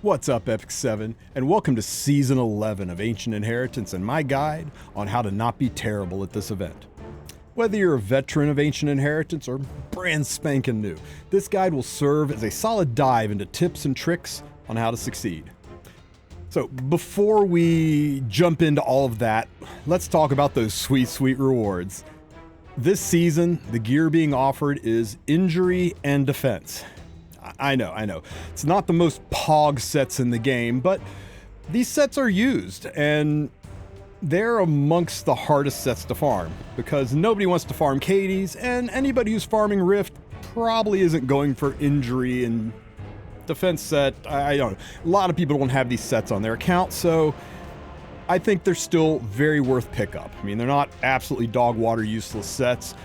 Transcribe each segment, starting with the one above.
What's up, Epic 7, and welcome to Season 11 of Ancient Inheritance and my guide on how to not be terrible at this event. Whether you're a veteran of Ancient Inheritance or brand spanking new, this guide will serve as a solid dive into tips and tricks on how to succeed. So before we jump into all of that, let's talk about those sweet, sweet rewards. This season, the gear being offered is Injury and Defense. I know. It's not the most pog sets in the game, but these sets are used, and they're amongst the hardest sets to farm, because nobody wants to farm Katie's, and anybody who's farming Rift probably isn't going for Injury and Defense set. I don't know. A lot of people don't have these sets on their account, so I think they're still very worth pickup. I mean, they're not absolutely dog water useless sets.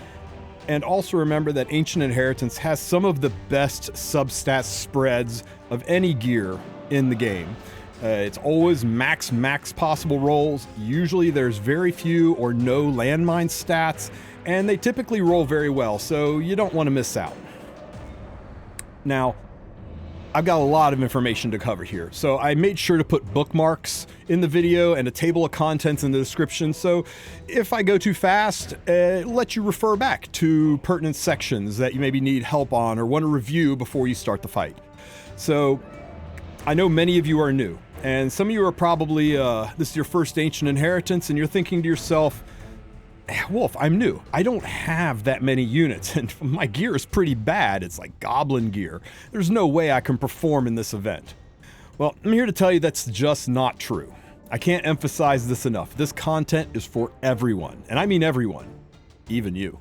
And also remember that Ancient Inheritance has some of the best substat spreads of any gear in the game. It's always max possible rolls. Usually there's very few or no landmine stats, and they typically roll very well, so you don't want to miss out. Now, I've got a lot of information to cover here, so I made sure to put bookmarks in the video and a table of contents in the description, so if I go too fast, let you refer back to pertinent sections that you maybe need help on or want to review before you start the fight. So, I know many of you are new, and some of you are probably, this is your first Ancient Inheritance, and you're thinking to yourself, Wulf, I'm new. I don't have that many units, and my gear is pretty bad. It's like goblin gear. There's no way I can perform in this event. Well, I'm here to tell you that's just not true. I can't emphasize this enough. This content is for everyone, and I mean everyone, even you.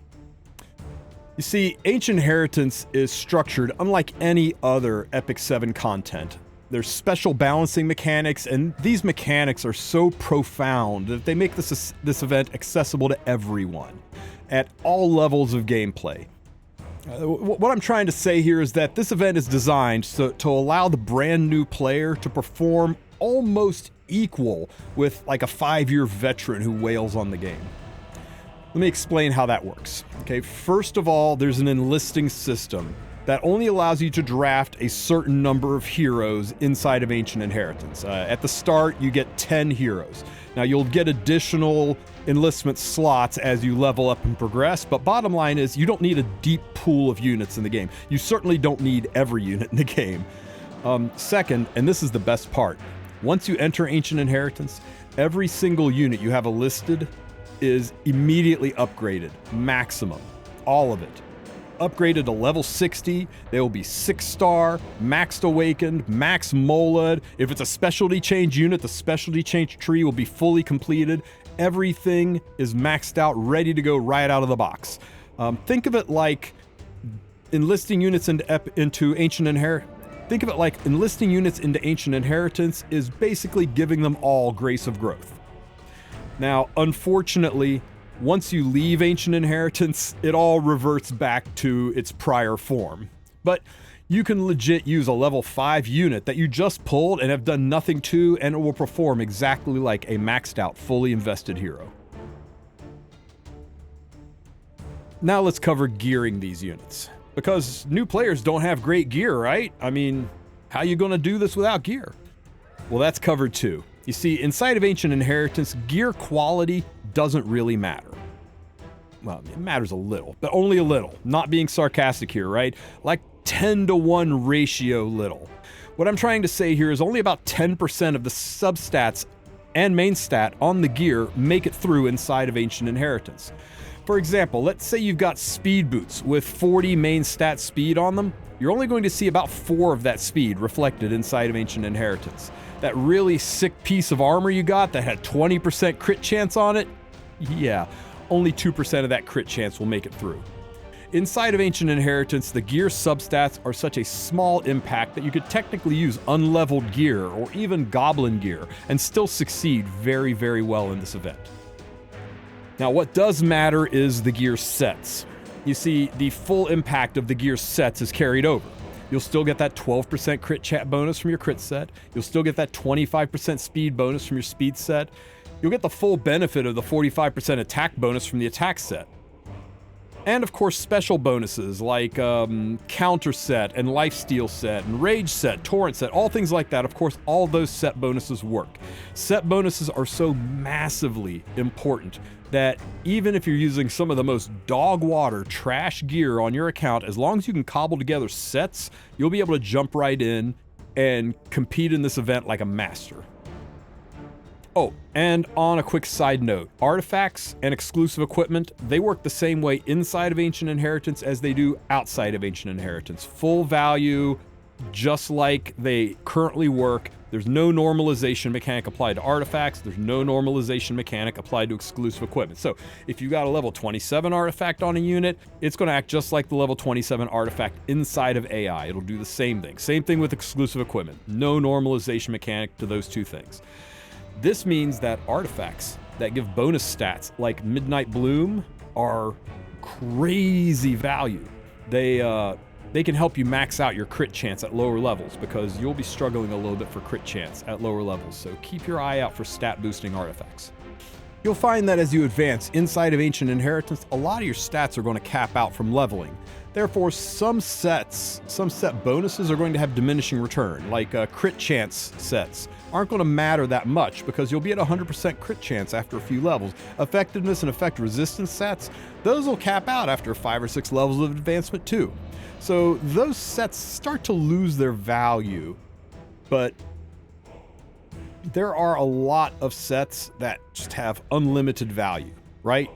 You see, Ancient Inheritance is structured unlike any other Epic 7 content. There's special balancing mechanics, and these mechanics are so profound that they make this event accessible to everyone at all levels of gameplay. What I'm trying to say here is that this event is designed to allow the brand new player to perform almost equal with like a 5-year veteran who wails on the game. Let me explain how that works. Okay, first of all, there's an enlisting system that only allows you to draft a certain number of heroes inside of Ancient Inheritance. At the start, you get 10 heroes. Now, you'll get additional enlistment slots as you level up and progress, but bottom line is you don't need a deep pool of units in the game. You certainly don't need every unit in the game. Second, and this is the best part, once you enter Ancient Inheritance, every single unit you have listed is immediately upgraded, maximum, all of it. Upgraded to level 60, they will be 6-star, maxed awakened, max moled. If it's a specialty change unit, the specialty change tree will be fully completed. Everything is maxed out, ready to go right out of the box. Think of it like enlisting units into Ancient Inheritance. Think of it like enlisting units into Ancient Inheritance is basically giving them all Grace of Growth. Now, unfortunately, once you leave Ancient Inheritance, it all reverts back to its prior form. But you can legit use a level 5 unit that you just pulled and have done nothing to, and it will perform exactly like a maxed out, fully invested hero. Now let's cover gearing these units. Because new players don't have great gear, right? I mean, how are you going to do this without gear? Well, that's covered too. You see, inside of Ancient Inheritance, gear quality doesn't really matter. Well, it matters a little, but only a little. Not being sarcastic here, right? Like 10-to-1 ratio little. What I'm trying to say here is only about 10% of the substats and main stat on the gear make it through inside of Ancient Inheritance. For example, let's say you've got speed boots with 40 main stat speed on them. You're only going to see about 4 of that speed reflected inside of Ancient Inheritance. That really sick piece of armor you got that had 20% crit chance on it, yeah, only 2% of that crit chance will make it through. Inside of Ancient Inheritance, the gear substats are such a small impact that you could technically use unleveled gear or even goblin gear and still succeed very, very well in this event. Now, what does matter is the gear sets. You see, the full impact of the gear sets is carried over. You'll still get that 12% crit chat bonus from your crit set. You'll still get that 25% speed bonus from your speed set. You'll get the full benefit of the 45% attack bonus from the attack set. And of course, special bonuses like counter set and lifesteal set and rage set, torrent set, all things like that. Of course, all those set bonuses work. Set bonuses are so massively important that even if you're using some of the most dog water trash gear on your account, as long as you can cobble together sets, you'll be able to jump right in and compete in this event like a master. Oh, and on a quick side note, artifacts and exclusive equipment, they work the same way inside of Ancient Inheritance as they do outside of Ancient Inheritance. Full value, just like they currently work. There's no normalization mechanic applied to artifacts. There's no normalization mechanic applied to exclusive equipment. So if you got a level 27 artifact on a unit, it's going to act just like the level 27 artifact inside of AI. It'll do the same thing. Same thing with exclusive equipment. No normalization mechanic to those two things. This means that artifacts that give bonus stats like Midnight Bloom are crazy value. They can help you max out your crit chance at lower levels because you'll be struggling a little bit for crit chance at lower levels, so keep your eye out for stat boosting artifacts. You'll find that as you advance inside of Ancient Inheritance, a lot of your stats are going to cap out from leveling. Therefore, some set bonuses are going to have diminishing return, like crit chance sets aren't going to matter that much because you'll be at 100% crit chance after a few levels. Effectiveness and effect resistance sets, those will cap out after 5 or 6 levels of advancement too. So those sets start to lose their value, but there are a lot of sets that just have unlimited value, right?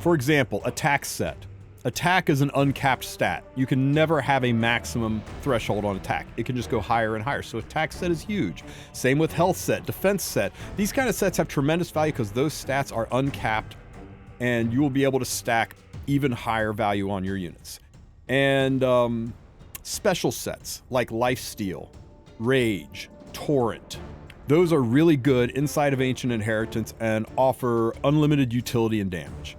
For example, attack set. Attack is an uncapped stat. You can never have a maximum threshold on attack. It can just go higher and higher. So attack set is huge. Same with health set, defense set. These kind of sets have tremendous value because those stats are uncapped and you will be able to stack even higher value on your units. And special sets like lifesteal, rage, torrent. Those are really good inside of Ancient Inheritance and offer unlimited utility and damage.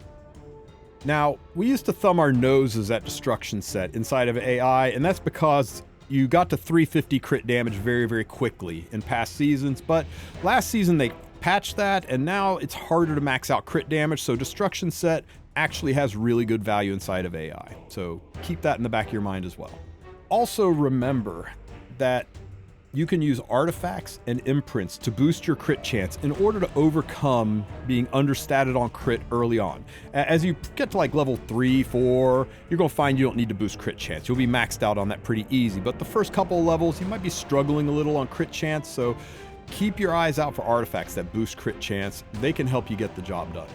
Now, we used to thumb our noses at destruction set inside of AI, and that's because you got to 350 crit damage very, very quickly in past seasons, but last season they patched that, and now it's harder to max out crit damage, so destruction set actually has really good value inside of AI. So keep that in the back of your mind as well. Also remember that you can use artifacts and imprints to boost your crit chance in order to overcome being understated on crit early on. As you get to like level 3, 4, you're going to find you don't need to boost crit chance. You'll be maxed out on that pretty easy, but the first couple of levels, you might be struggling a little on crit chance, so keep your eyes out for artifacts that boost crit chance. They can help you get the job done.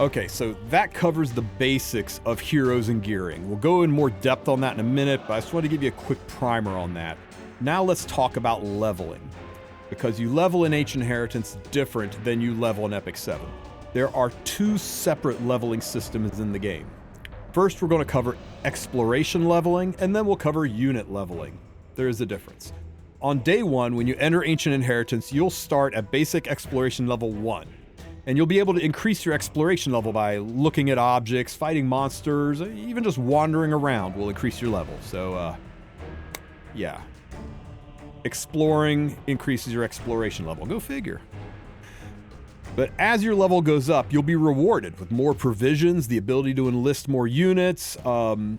Okay, so that covers the basics of heroes and gearing. We'll go in more depth on that in a minute, but I just want to give you a quick primer on that. Now let's talk about leveling, because you level in Ancient Inheritance different than you level in Epic 7. There are 2 separate leveling systems in the game. First, we're going to cover exploration leveling, and then we'll cover unit leveling. There is a difference. On day 1, when you enter Ancient Inheritance, you'll start at basic exploration level 1. And you'll be able to increase your exploration level by looking at objects, fighting monsters, even just wandering around will increase your level. So, yeah. Exploring increases your exploration level. Go figure. But as your level goes up, you'll be rewarded with more provisions, the ability to enlist more units,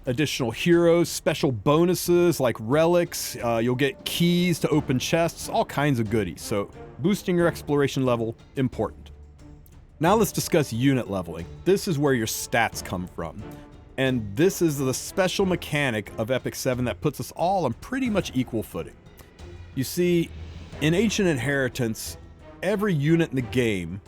additional heroes, special bonuses like relics. You'll get keys to open chests, all kinds of goodies. So boosting your exploration level, important. Now let's discuss unit leveling. This is where your stats come from. And this is the special mechanic of Epic 7 that puts us all on pretty much equal footing. You see, in Ancient Inheritance, every unit in the game,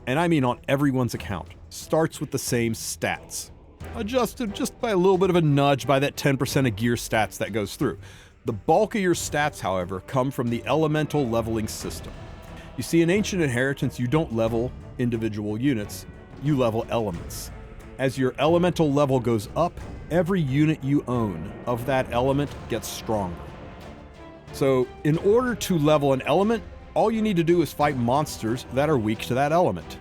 and I mean on everyone's account, starts with the same stats, adjusted just by a little bit of a nudge by that 10% of gear stats that goes through. The bulk of your stats, however, come from the elemental leveling system. You see, in Ancient Inheritance, you don't level individual units, you level elements. As your elemental level goes up, every unit you own of that element gets stronger. So in order to level an element, all you need to do is fight monsters that are weak to that element.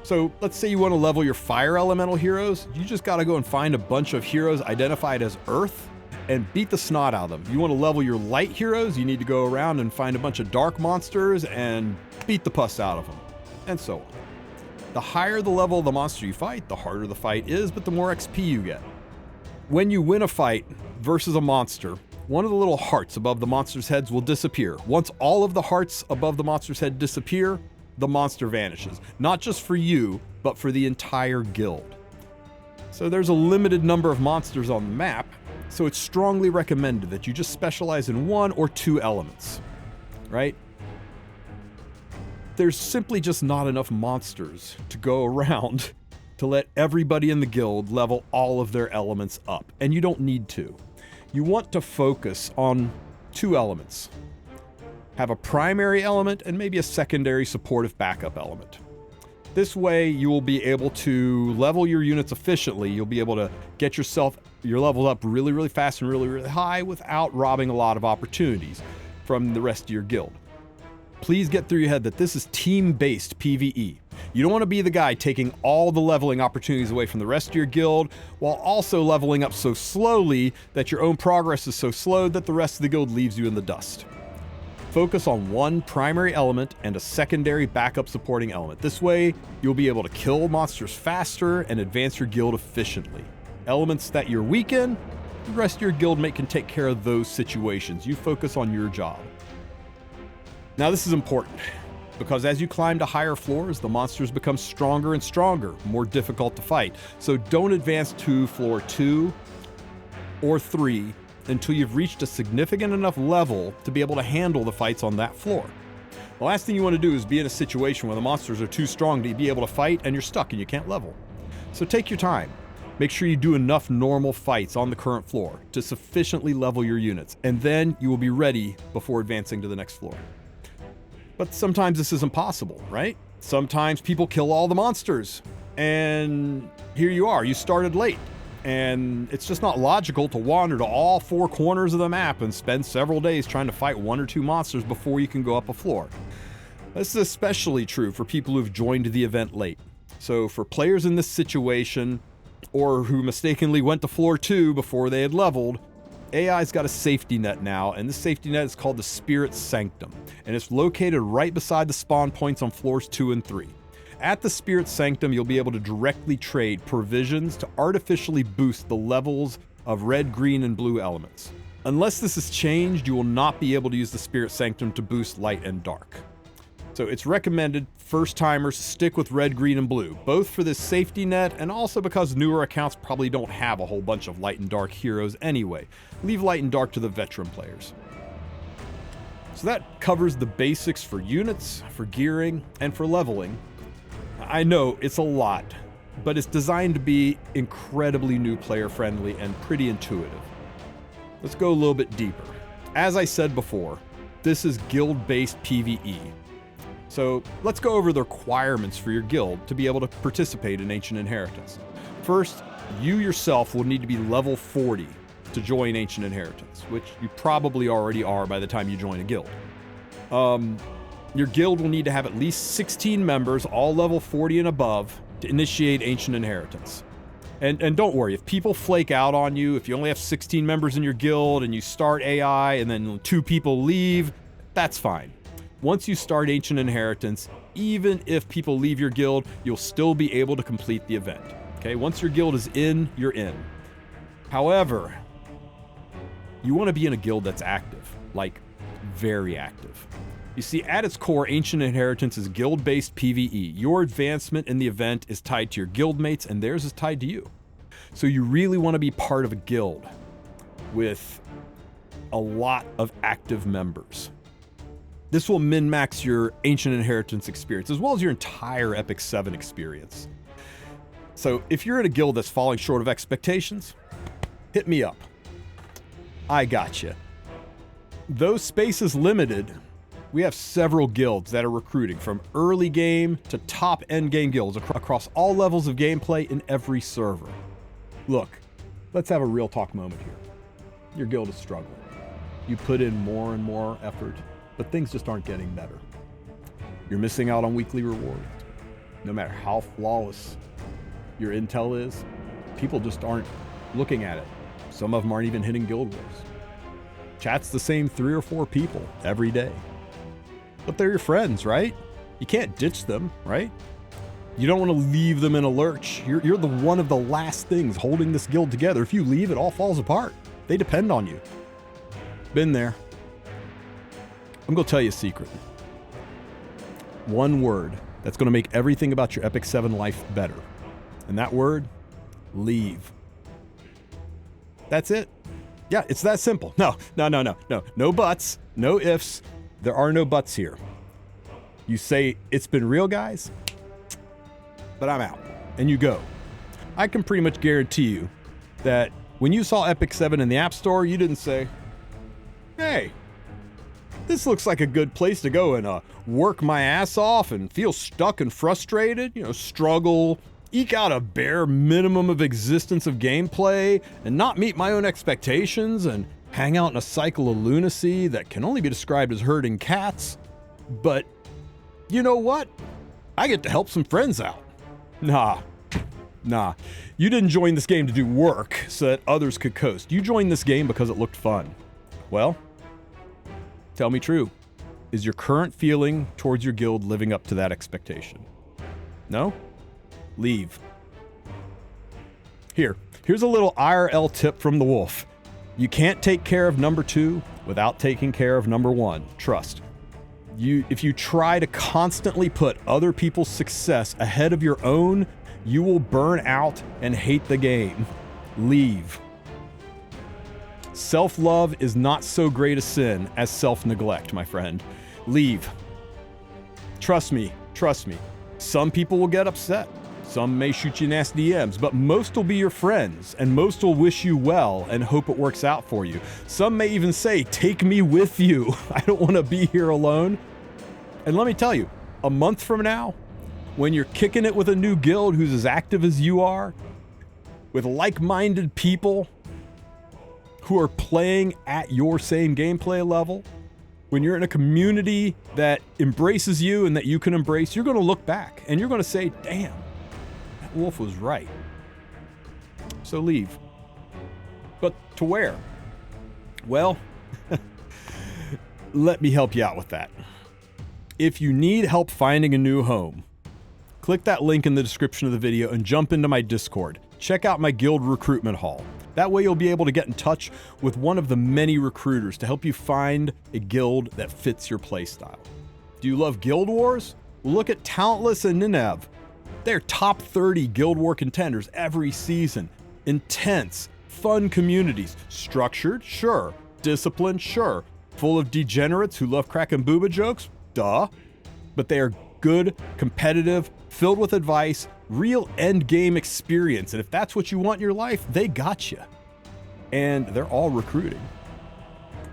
So let's say you want to level your fire elemental heroes, you just got to go and find a bunch of heroes identified as earth and beat the snot out of them. You want to level your light heroes, you need to go around and find a bunch of dark monsters and beat the pus out of them, and so on. The higher the level of the monster you fight, the harder the fight is, but the more XP you get. When you win a fight versus a monster, one of the little hearts above the monster's heads will disappear. Once all of the hearts above the monster's head disappear, the monster vanishes. Not just for you, but for the entire guild. So there's a limited number of monsters on the map, so it's strongly recommended that you just specialize in 1 or 2 elements, right? There's simply just not enough monsters to go around to let everybody in the guild level all of their elements up, and you don't need to. You want to focus on 2 elements. Have a primary element and maybe a secondary supportive backup element. This way you will be able to level your units efficiently. You'll be able to get your levels up really, really fast and really, really high without robbing a lot of opportunities from the rest of your guild. Please get through your head that this is team-based PvE. You don't want to be the guy taking all the leveling opportunities away from the rest of your guild while also leveling up so slowly that your own progress is so slow that the rest of the guild leaves you in the dust. Focus on 1 primary element and a secondary backup supporting element. This way, you'll be able to kill monsters faster and advance your guild efficiently. Elements that you're weak in, the rest of your guildmate can take care of those situations. You focus on your job. Now this is important, because as you climb to higher floors, the monsters become stronger and stronger, more difficult to fight. So don't advance to floor 2 or 3 until you've reached a significant enough level to be able to handle the fights on that floor. The last thing you want to do is be in a situation where the monsters are too strong to be able to fight and you're stuck and you can't level. So take your time. Make sure you do enough normal fights on the current floor to sufficiently level your units, and then you will be ready before advancing to the next floor. But sometimes this isn't possible, right? Sometimes people kill all the monsters, and here you are, you started late. And it's just not logical to wander to all 4 corners of the map and spend several days trying to fight 1 or 2 monsters before you can go up a floor. This is especially true for people who've joined the event late. So for players in this situation, or who mistakenly went to floor 2 before they had leveled, AI's got a safety net now, and this safety net is called the Spirit Sanctum, and it's located right beside the spawn points on floors 2 and 3. At the Spirit Sanctum, you'll be able to directly trade provisions to artificially boost the levels of red, green, and blue elements. Unless this is changed, you will not be able to use the Spirit Sanctum to boost light and dark. So it's recommended first-timers stick with red, green, and blue, both for this safety net and also because newer accounts probably don't have a whole bunch of light and dark heroes anyway. Leave light and dark to the veteran players. So that covers the basics for units, for gearing, and for leveling. I know it's a lot, but it's designed to be incredibly new player friendly and pretty intuitive. Let's go a little bit deeper. As I said before, this is guild-based PvE. So let's go over the requirements for your guild to be able to participate in Ancient Inheritance. First, you yourself will need to be level 40 to join Ancient Inheritance, which you probably already are by the time you join a guild. Your guild will need to have at least 16 members, all level 40 and above, to initiate Ancient Inheritance. And don't worry, if people flake out on you, if you only have 16 members in your guild and you start AI and then 2 people leave, that's fine. Once you start Ancient Inheritance, even if people leave your guild, you'll still be able to complete the event. Okay, once your guild is in, you're in. However, you want to be in a guild that's active, like very active. You see, at its core, Ancient Inheritance is guild-based PvE. Your advancement in the event is tied to your guildmates, and theirs is tied to you. So you really want to be part of a guild with a lot of active members. This will min-max your Ancient Inheritance experience, as well as your entire Epic 7 experience. So if you're in a guild that's falling short of expectations, hit me up. I got you. Though space is limited, we have several guilds that are recruiting from early game to top end game guilds across all levels of gameplay in every server. Look, let's have a real talk moment here. Your guild is struggling. You put in more and more effort, but things just aren't getting better. You're missing out on weekly rewards. No matter how flawless your intel is, people just aren't looking at it. Some of them aren't even hitting guild wars. Chat's the same 3 or 4 people every day. But they're your friends, right? You can't ditch them, right? You don't want to leave them in a lurch. You're the one of the last things holding this guild together. If you leave, it all falls apart. They depend on you. Been there. I'm going to tell you a secret. One word that's going to make everything about your Epic 7 life better. And that word, leave. That's it. Yeah, it's that simple. No. No buts, no ifs. There are no buts here. You say, it's been real, guys, but I'm out. And you go. I can pretty much guarantee you that when you saw Epic 7 in the App Store, you didn't say, hey, this looks like a good place to go and work my ass off and feel stuck and frustrated, struggle, eke out a bare minimum of existence of gameplay and not meet my own expectations and hang out in a cycle of lunacy that can only be described as herding cats. But you know what? I get to help some friends out. Nah. You didn't join this game to do work so that others could coast. You joined this game because it looked fun. Well, tell me true. Is your current feeling towards your guild living up to that expectation? No? Leave. Here's a little IRL tip from the Wulf. You can't take care of number 2 without taking care of number 1. Trust. If you try to constantly put other people's success ahead of your own, you will burn out and hate the game. Leave. Self-love is not so great a sin as self-neglect, my friend. Leave. Trust me. Some people will get upset. Some may shoot you nasty DMs, but most will be your friends, and most will wish you well and hope it works out for you. Some may even say, take me with you. I don't want to be here alone. And let me tell you, a month from now, when you're kicking it with a new guild who's as active as you are, with like-minded people who are playing at your same gameplay level, when you're in a community that embraces you and that you can embrace, you're going to look back and you're going to say, damn, that Wulf was right. So leave. But to where? Well, let me help you out with that. If you need help finding a new home, click that link in the description of the video and jump into my Discord. Check out my guild recruitment hall. That way you'll be able to get in touch with one of the many recruiters to help you find a guild that fits your playstyle. Do you love Guild Wars? Look at Talentless and Ninev. They're top 30 Guild War contenders every season. Intense, fun communities. Structured? Sure. Disciplined? Sure. Full of degenerates who love cracking booba jokes? Duh. But they are good, competitive, filled with advice, real end game experience. And if that's what you want in your life, they got you. And they're all recruiting.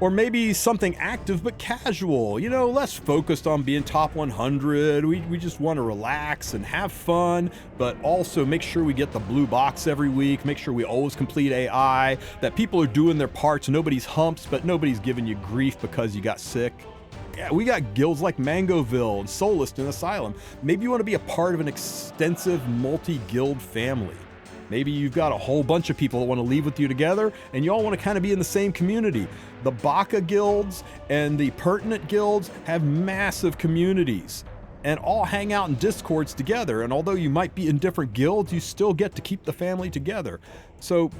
Or maybe something active but casual, less focused on being top 100. We just want to relax and have fun, but also make sure we get the blue box every week, make sure we always complete AI, that people are doing their parts, nobody's humps, but nobody's giving you grief because you got sick. Yeah, we got guilds like Mangoville and Solist and Asylum. Maybe you want to be a part of an extensive multi-guild family. Maybe you've got a whole bunch of people that want to leave with you together and you all want to kind of be in the same community. The Baka guilds and the pertinent guilds have massive communities and all hang out in Discords together. And although you might be in different guilds, you still get to keep the family together. So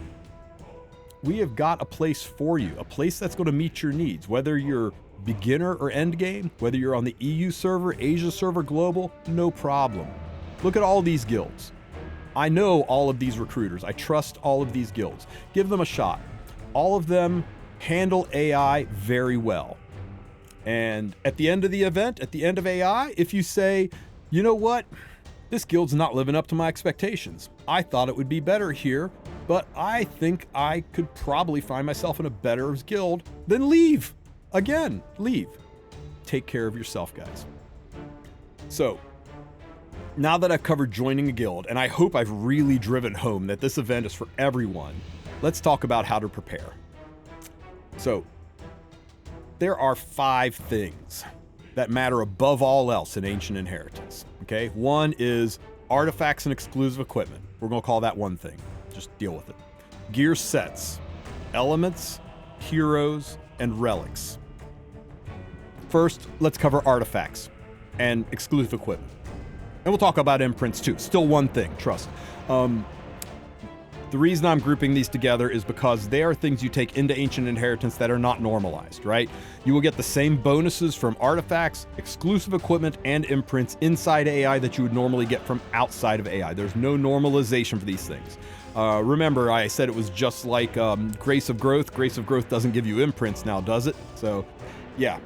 we have got a place for you, a place that's going to meet your needs, whether you're beginner or end game, whether you're on the EU server, Asia server, global, no problem. Look at all these guilds. I know all of these recruiters. I trust all of these guilds. Give them a shot. All of them handle AI very well. And at the end of the event, at the end of AI, if you say, you know what, this guild's not living up to my expectations. I thought it would be better here, but I think I could probably find myself in a better guild, then leave. Again, leave. Take care of yourself, guys. So, now that I've covered joining a guild, and I hope I've really driven home that this event is for everyone, let's talk about how to prepare. So, there are 5 things that matter above all else in Ancient Inheritance. Okay? 1 is artifacts and exclusive equipment. We're going to call that one thing. Just deal with it. Gear sets, elements, heroes, and relics. First, let's cover artifacts and exclusive equipment. And we'll talk about imprints too. Still one thing, trust. The reason I'm grouping these together is because they are things you take into Ancient Inheritance that are not normalized, right? You will get the same bonuses from artifacts, exclusive equipment, and imprints inside AI that you would normally get from outside of AI. There's no normalization for these things. Remember, I said it was just like Grace of Growth. Grace of Growth doesn't give you imprints now, does it? So, yeah,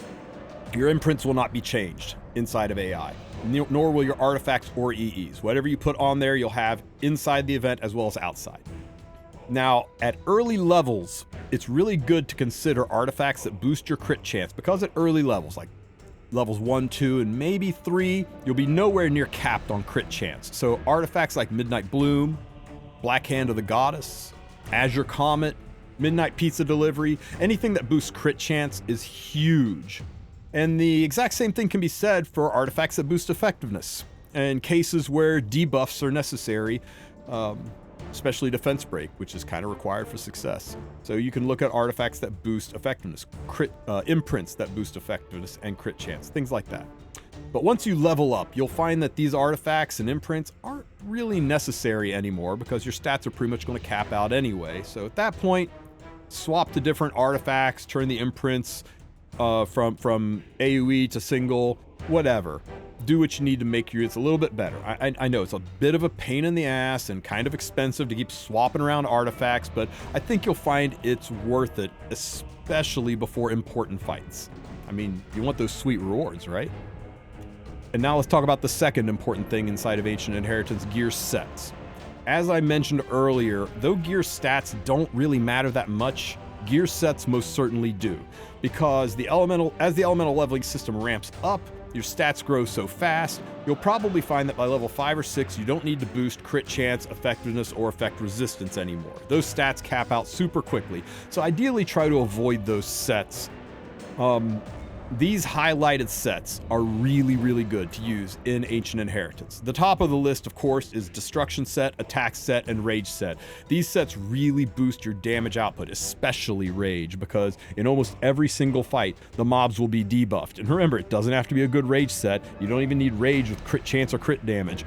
your imprints will not be changed inside of AI, nor will your artifacts or EEs. Whatever you put on there, you'll have inside the event as well as outside. Now, at early levels, it's really good to consider artifacts that boost your crit chance, because at early levels, like levels 1, 2, and maybe 3, you'll be nowhere near capped on crit chance. So artifacts like Midnight Bloom, Black Hand of the Goddess, Azure Comet, Midnight Pizza Delivery, anything that boosts crit chance is huge. And the exact same thing can be said for artifacts that boost effectiveness. In cases where debuffs are necessary, especially defense break, which is kind of required for success. So you can look at artifacts that boost effectiveness, imprints that boost effectiveness and crit chance, things like that. But once you level up, you'll find that these artifacts and imprints aren't really necessary anymore because your stats are pretty much going to cap out anyway. So at that point, swap to different artifacts, turn the imprints from AoE to single, whatever. Do what you need to make your units a little bit better. I know it's a bit of a pain in the ass and kind of expensive to keep swapping around artifacts, but I think you'll find it's worth it, especially before important fights. I mean, you want those sweet rewards, right? And now let's talk about the second important thing inside of Ancient Inheritance, gear sets. As I mentioned earlier, though gear stats don't really matter that much, gear sets most certainly do, because as the elemental leveling system ramps up, your stats grow so fast, you'll probably find that by level 5 or 6, you don't need to boost crit chance, effectiveness, or effect resistance anymore. Those stats cap out super quickly, so ideally try to avoid those sets. These highlighted sets are really, really good to use in Ancient Inheritance. The top of the list, of course, is Destruction Set, Attack Set, and Rage Set. These sets really boost your damage output, especially Rage, because in almost every single fight, the mobs will be debuffed. And remember, it doesn't have to be a good Rage set. You don't even need Rage with crit chance or crit damage.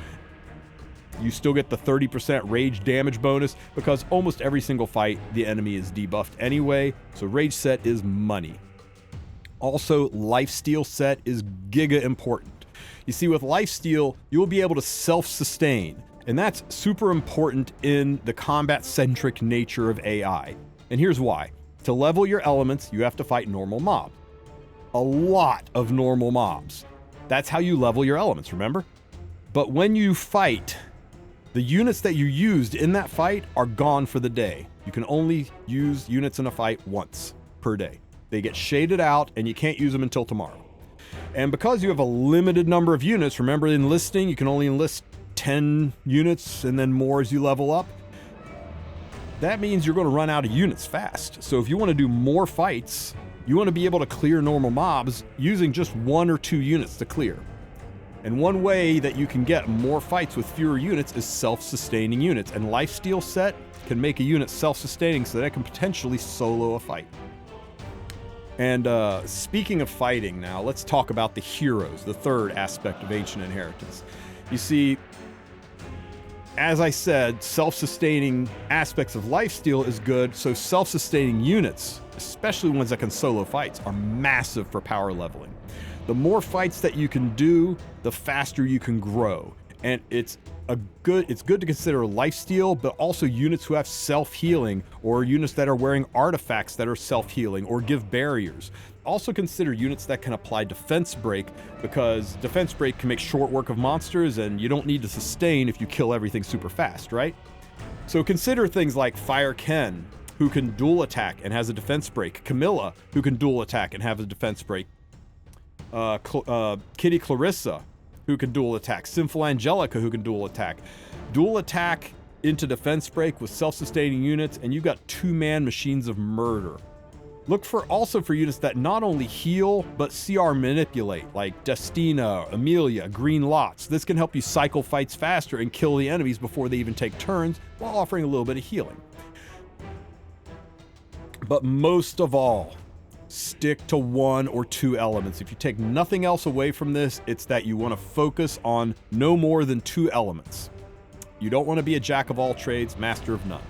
You still get the 30% Rage damage bonus, because almost every single fight, the enemy is debuffed anyway, so Rage Set is money. Also, Lifesteal set is giga important. You see, with Lifesteal, you'll be able to self-sustain, and that's super important in the combat-centric nature of AI. And here's why. To level your elements, you have to fight normal mobs. A lot of normal mobs. That's how you level your elements, remember? But when you fight, the units that you used in that fight are gone for the day. You can only use units in a fight once per day. They get shaded out, and you can't use them until tomorrow. And because you have a limited number of units, remember enlisting, you can only enlist 10 units and then more as you level up. That means you're going to run out of units fast. So if you want to do more fights, you want to be able to clear normal mobs using just 1 or 2 units to clear. And one way that you can get more fights with fewer units is self-sustaining units. And Lifesteal set can make a unit self-sustaining so that it can potentially solo a fight. And speaking of fighting now, let's talk about the heroes, the third aspect of Ancient Inheritance. You see, as I said, self-sustaining aspects of Lifesteal is good, so self-sustaining units, especially ones that can solo fights, are massive for power leveling. The more fights that you can do, the faster you can grow. And it's good to consider Lifesteal, but also units who have self-healing, or units that are wearing artifacts that are self-healing or give barriers. Also consider units that can apply Defense Break, because Defense Break can make short work of monsters, and you don't need to sustain if you kill everything super fast, right? So consider things like Fire Ken, who can dual attack and has a Defense Break. Camilla, who can dual attack and have a Defense Break. Kitty Clarissa, who can dual attack. Sinful Angelica, who can dual attack. Dual attack into Defense Break with self-sustaining units, and you've got 2-man machines of murder. Look also for units that not only heal, but CR manipulate, like Destina, Amelia, Green Lots. This can help you cycle fights faster and kill the enemies before they even take turns, while offering a little bit of healing. But most of all, stick to 1 or 2 elements. If you take nothing else away from this, it's that you want to focus on no more than 2 elements. You don't want to be a jack of all trades, master of none.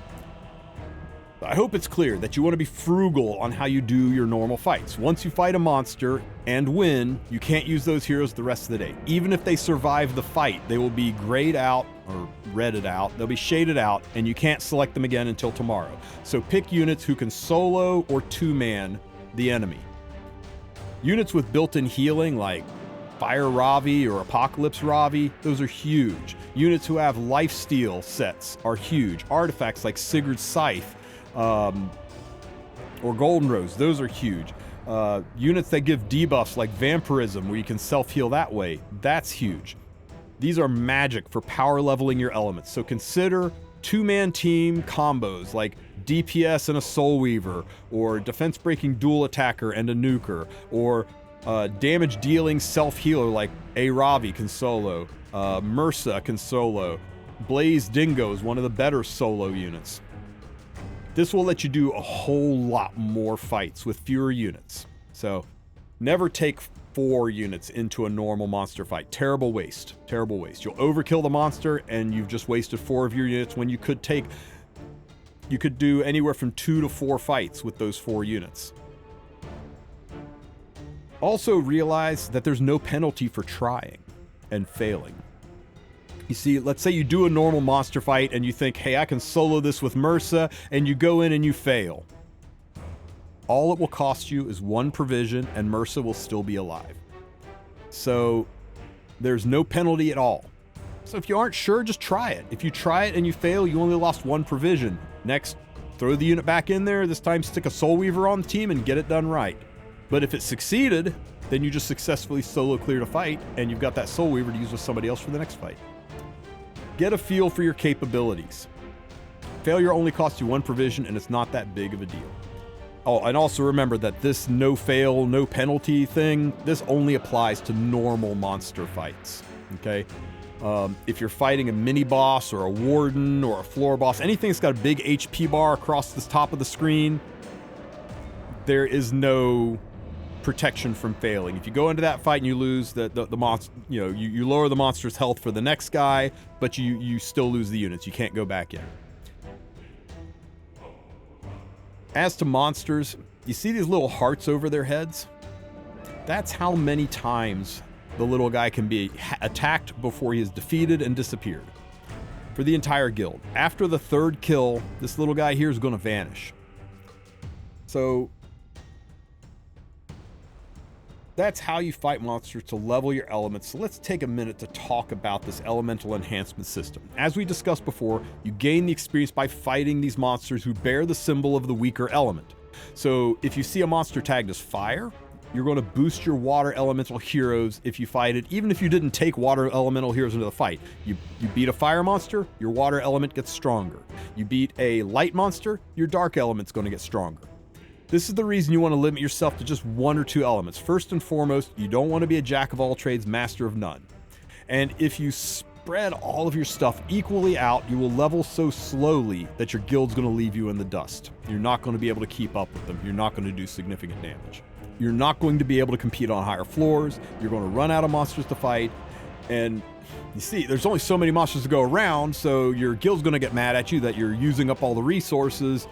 I hope it's clear that you want to be frugal on how you do your normal fights. Once you fight a monster and win, you can't use those heroes the rest of the day. Even if they survive the fight, they will be grayed out or redded out. They'll be shaded out, and you can't select them again until tomorrow. So pick units who can solo or 2-man the enemy. Units with built-in healing like Fire Ravi or Apocalypse Ravi, those are huge. Units who have lifesteal sets are huge. Artifacts like Sigurd's Scythe, or Golden Rose, those are huge. Units that give debuffs like Vampirism, where you can self-heal that way, that's huge. These are magic for power leveling your elements, so consider 2-man team combos like DPS and a Soul Weaver, or defense breaking dual attacker and a nuker, or damage dealing self-healer like a Ravi can solo, Mursa can solo, Blaze Dingo is one of the better solo units. This will let you do a whole lot more fights with fewer units. So never take 4 units into a normal monster fight. Terrible waste. Terrible waste. You'll overkill the monster and you've just wasted 4 of your units when you could do anywhere from 2 to 4 fights with those 4 units. Also realize that there's no penalty for trying and failing. You see, let's say you do a normal monster fight and you think, hey, I can solo this with Mursa, and you go in and you fail. All it will cost you is 1 provision and Mursa will still be alive. So there's no penalty at all. So if you aren't sure, just try it. If you try it and you fail, you only lost 1 provision. Next, throw the unit back in there. This time stick a Soul Weaver on the team and get it done right. But if it succeeded, then you just successfully solo cleared a fight and you've got that Soul Weaver to use with somebody else for the next fight. Get a feel for your capabilities. Failure only costs you 1 provision and it's not that big of a deal. Oh, and also remember that this no fail, no penalty thing, this only applies to normal monster fights, okay? If you're fighting a mini boss or a warden or a floor boss, anything that's got a big HP bar across the top of the screen, there is no protection from failing. If you go into that fight and you lose, the monster, you lower the monster's health for the next guy, but you still lose the units. You can't go back in. As to monsters, you see these little hearts over their heads? That's how many times the little guy can be attacked before he is defeated and disappeared. For the entire guild. After the 3rd kill, this little guy here is going to vanish. So that's how you fight monsters to level your elements. So let's take a minute to talk about this elemental enhancement system. As we discussed before, you gain the experience by fighting these monsters who bear the symbol of the weaker element. So if you see a monster tagged as fire, you're going to boost your water elemental heroes if you fight it, even if you didn't take water elemental heroes into the fight. You beat a fire monster, your water element gets stronger. You beat a light monster, your dark element's going to get stronger. This is the reason you want to limit yourself to just 1 or 2 elements. First and foremost, you don't want to be a jack of all trades, master of none. And if you spread all of your stuff equally out, you will level so slowly that your guild's going to leave you in the dust. You're not going to be able to keep up with them. You're not going to do significant damage. You're not going to be able to compete on higher floors. You're going to run out of monsters to fight. And you see, there's only so many monsters to go around, so your guild's going to get mad at you that you're using up all the resources.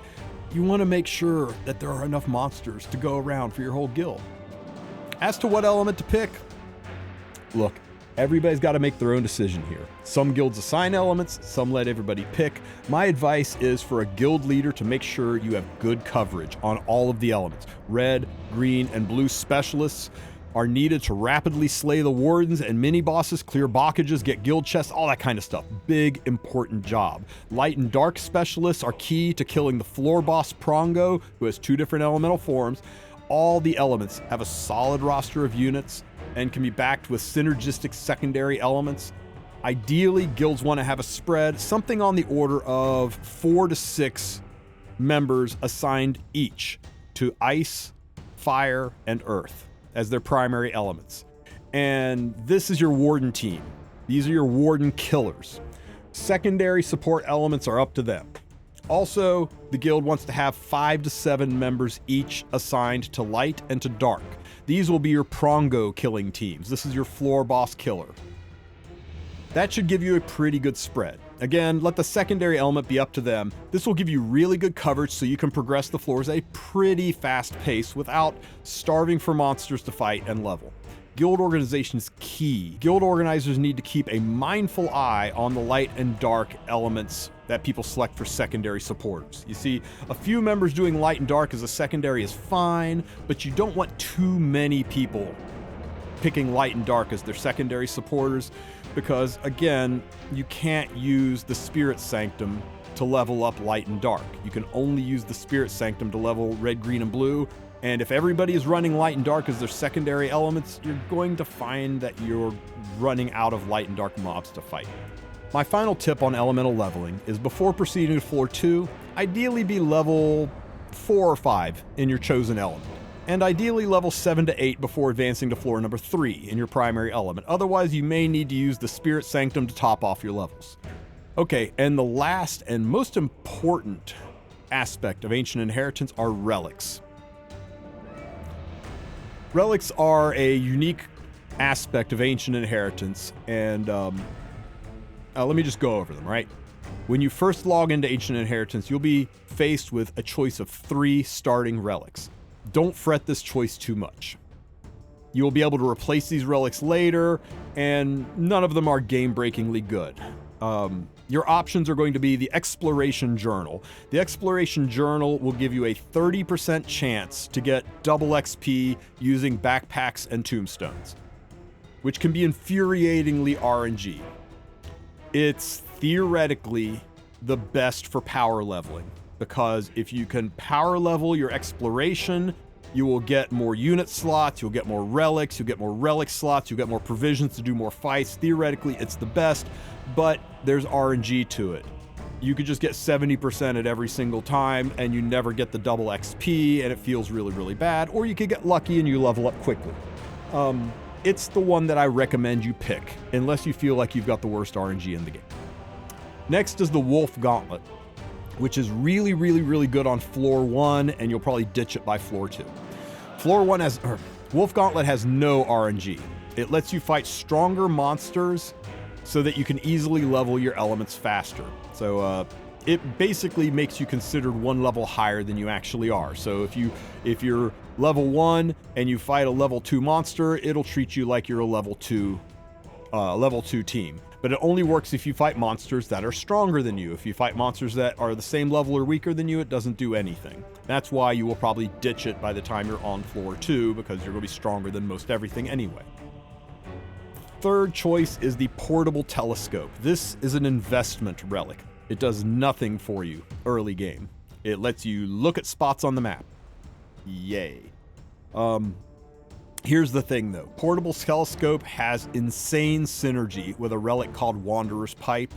You want to make sure that there are enough monsters to go around for your whole guild. As to what element to pick, look, everybody's got to make their own decision here. Some guilds assign elements, some let everybody pick. My advice is for a guild leader to make sure you have good coverage on all of the elements. Red, green, and blue specialists are needed to rapidly slay the wardens and mini bosses, clear blockages, get guild chests, all that kind of stuff. Big, important job. Light and dark specialists are key to killing the floor boss Prongo, who has 2 different elemental forms. All the elements have a solid roster of units and can be backed with synergistic secondary elements. Ideally, guilds want to have a spread, something on the order of 4 to 6 members assigned each to ice, fire, and earth as their primary elements. And this is your warden team. These are your warden killers. Secondary support elements are up to them. Also, the guild wants to have 5 to 7 members each assigned to light and to dark. These will be your prongo killing teams. This is your floor boss killer. That should give you a pretty good spread. Again, let the secondary element be up to them. This will give you really good coverage so you can progress the floors at a pretty fast pace without starving for monsters to fight and level. Guild organization is key. Guild organizers need to keep a mindful eye on the light and dark elements that people select for secondary supporters. You see, a few members doing light and dark as a secondary is fine, but you don't want too many people picking light and dark as their secondary supporters, because again, you can't use the Spirit Sanctum to level up light and dark. You can only use the Spirit Sanctum to level red, green, and blue. And if everybody is running light and dark as their secondary elements, you're going to find that you're running out of light and dark mobs to fight. My final tip on elemental leveling is before proceeding to floor 2, ideally be level 4 or 5 in your chosen element. And ideally level 7 to 8 before advancing to floor number 3 in your primary element. Otherwise, you may need to use the Spirit Sanctum to top off your levels. Okay, and the last and most important aspect of Ancient Inheritance are relics. Relics are a unique aspect of Ancient Inheritance, and let me just go over them, right? When you first log into Ancient Inheritance, you'll be faced with a choice of 3 starting relics. Don't fret this choice too much. You will be able to replace these relics later, and none of them are game-breakingly good. Your options are going to be the Exploration Journal. The Exploration Journal will give you a 30% chance to get double XP using backpacks and tombstones, which can be infuriatingly RNG. It's theoretically the best for power leveling, because if you can power level your exploration, you will get more unit slots, you'll get more relics, you'll get more relic slots, you'll get more provisions to do more fights. Theoretically, it's the best, but there's RNG to it. You could just get 70% at every single time, and you never get the double XP, and it feels really, really bad. Or you could get lucky and you level up quickly. It's the one that I recommend you pick, unless you feel like you've got the worst RNG in the game. Next is the Wulf Gauntlet, which is really, really, really good on floor 1, and you'll probably ditch it by floor 2. Wulf Gauntlet has no RNG. It lets you fight stronger monsters so that you can easily level your elements faster. So it basically makes you considered 1 level higher than you actually are. So if you're level 1 and you fight a level 2 monster, it'll treat you like you're a level 2 team. But it only works if you fight monsters that are stronger than you. If you fight monsters that are the same level or weaker than you, it doesn't do anything. That's why you will probably ditch it by the time you're on floor 2, because you're going to be stronger than most everything anyway. Third choice is the Portable Telescope. This is an investment relic. It does nothing for you early game. It lets you look at spots on the map. Yay. Here's the thing though, Portable Telescope has insane synergy with a relic called Wanderer's Pipe,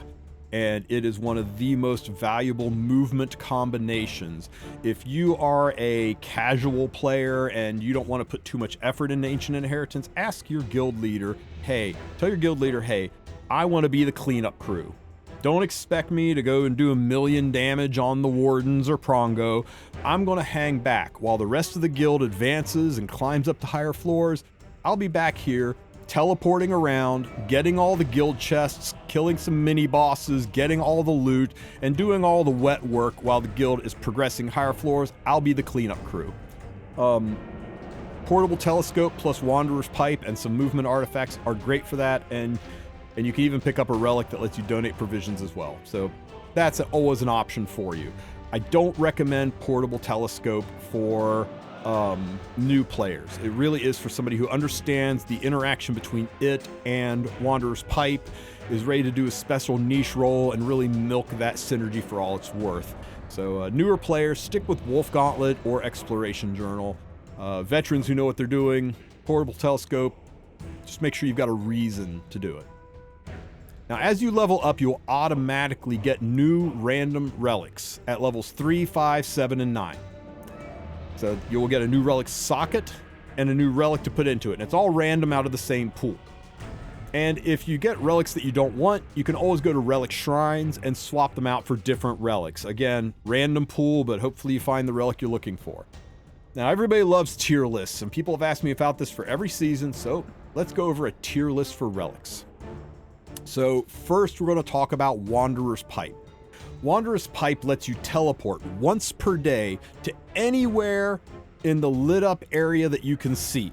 and it is one of the most valuable movement combinations. If you are a casual player and you don't want to put too much effort into Ancient Inheritance, ask your guild leader, tell your guild leader, hey, I want to be the cleanup crew. Don't expect me to go and do 1,000,000 damage on the wardens or prongo. I'm going to hang back while the rest of the guild advances and climbs up to higher floors. I'll be back here teleporting around, getting all the guild chests, killing some mini bosses, getting all the loot, and doing all the wet work while the guild is progressing higher floors. I'll be the cleanup crew. Portable Telescope plus Wanderer's Pipe and some movement artifacts are great for that, and you can even pick up a relic that lets you donate provisions as well. So that's always an option for you. I don't recommend Portable Telescope for new players. It really is for somebody who understands the interaction between it and Wanderer's Pipe, is ready to do a special niche role and really milk that synergy for all it's worth. So newer players, stick with Wulf Gauntlet or Exploration Journal. Veterans who know what they're doing, Portable Telescope, just make sure you've got a reason to do it. Now, as you level up, you'll automatically get new random relics at levels 3, 5, 7, and 9. So you will get a new relic socket and a new relic to put into it. And it's all random out of the same pool. And if you get relics that you don't want, you can always go to relic shrines and swap them out for different relics. Again, random pool, but hopefully you find the relic you're looking for. Now, everybody loves tier lists, and people have asked me about this for every season, so let's go over a tier list for relics. So first, we're going to talk about Wanderer's Pipe. Wanderer's Pipe lets you teleport once per day to anywhere in the lit up area that you can see.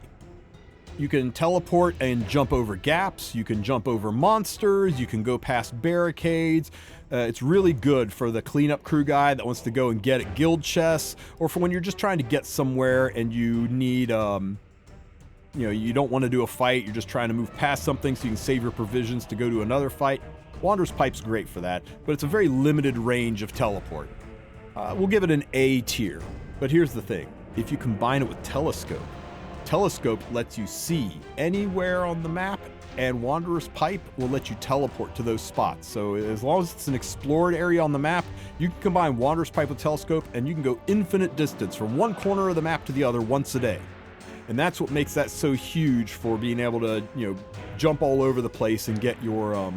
You can teleport and jump over gaps, you can jump over monsters, you can go past barricades. It's really good for the cleanup crew guy that wants to go and get at guild chests, or for when you're just trying to get somewhere and you need, you don't want to do a fight, you're just trying to move past something so you can save your provisions to go to another fight. Wanderer's Pipe's great for that, but it's a very limited range of teleport. We'll give it an A tier, but here's the thing. If you combine it with Telescope, Telescope lets you see anywhere on the map, and Wanderer's Pipe will let you teleport to those spots. So as long as it's an explored area on the map, you can combine Wanderer's Pipe with Telescope, and you can go infinite distance from one corner of the map to the other once a day. And that's what makes that so huge for being able to, jump all over the place and get your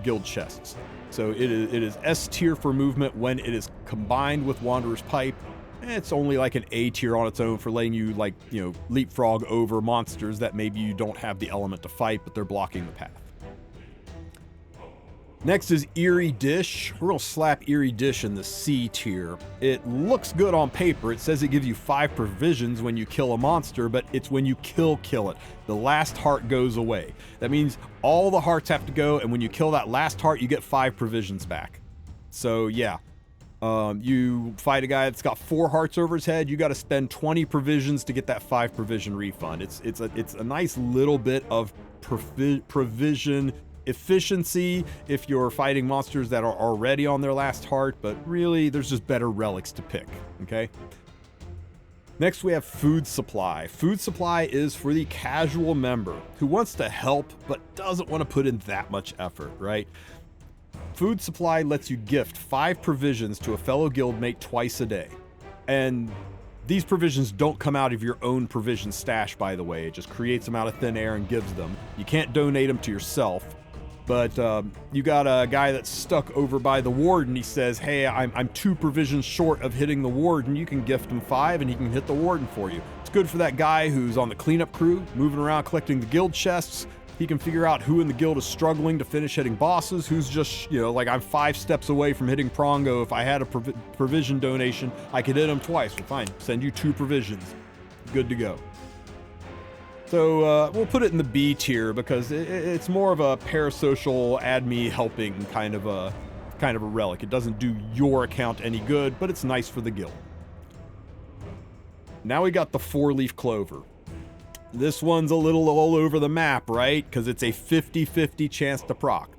guild chests. So it is S tier for movement when it is combined with Wanderer's Pipe. It's only like an A tier on its own for letting you leapfrog over monsters that maybe you don't have the element to fight, but they're blocking the path. Next is Eerie Dish. We're gonna slap Eerie Dish in the C tier. It looks good on paper. It says it gives you 5 provisions when you kill a monster, but it's when you kill it. The last heart goes away. That means all the hearts have to go, and when you kill that last heart, you get 5 provisions back. So yeah. You fight a guy that's got 4 hearts over his head, you got to spend 20 provisions to get that 5 provision refund. It's a nice little bit of provision efficiency if you're fighting monsters that are already on their last heart, but really there's just better relics to pick, okay? Next we have Food Supply. Food Supply is for the casual member who wants to help but doesn't want to put in that much effort, right? Food Supply lets you gift 5 provisions to a fellow guildmate twice a day. And these provisions don't come out of your own provision stash, by the way. It just creates them out of thin air and gives them. You can't donate them to yourself. But you got a guy that's stuck over by the warden. He says, hey, I'm 2 provisions short of hitting the warden. You can gift him 5 and he can hit the warden for you. It's good for that guy who's on the cleanup crew, moving around collecting the guild chests. He can figure out who in the guild is struggling to finish hitting bosses, who's just, I'm 5 steps away from hitting Prongo. If I had a provision donation, I could hit him twice. Well, fine, send you 2 provisions. Good to go. So we'll put it in the B tier because it's more of a parasocial add-me helping kind of a relic. It doesn't do your account any good, but it's nice for the guild. Now we got the 4-leaf clover. This one's a little all over the map, right? Because it's a 50-50 chance to proc.